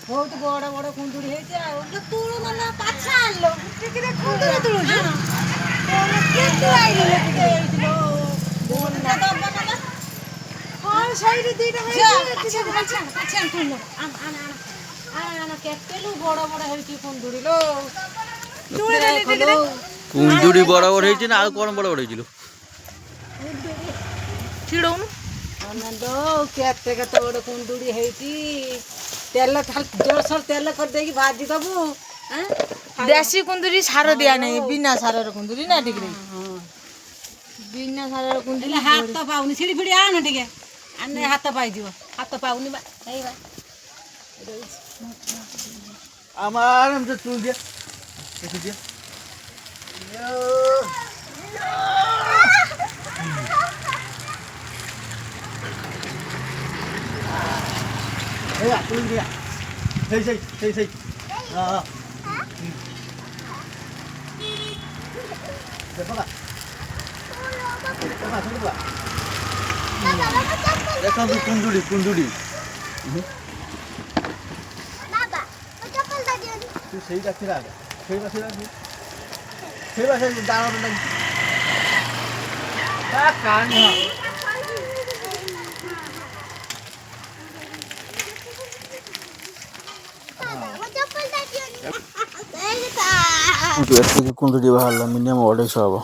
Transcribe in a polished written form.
बहुत बड़ बड़ कुंदुरी तुलू ना पाछा आनलो कुंदुरी तुलू हाँ सही दीटा केतेलु बड़ बड़ हेची कुंदुरी लो कुंदुरी बड़ बड़ हेची ना आउ कोन बड़ बड़ हेची लो छिड़ौनु आनंदो केते केते बड़ कुंदुरी हेची तेल जोरसोर तेल कर देगी भाजी दबु देसी कुंदुरी सार दिया नहीं बिना सार कुंदुरी ना ठीक रही बिना सार कुंदुरी हाथ तो पाउनी सीढ़ी फिड़ी आन टिके आने हाथ पाई जीव हाथ पाउनी बा एई बा আমার আমতে চুল দিয়ে দেখি দিয়ে এই চুল দিয়া সেই হ্যাঁ দেখো না দেখো কুন্দুরি তুই সেই রাখি রাখ সেই পাশে দাঁড়ানো নাকি কান কুন্দুরি বাহারলাম মিনিমাম 250 হবো।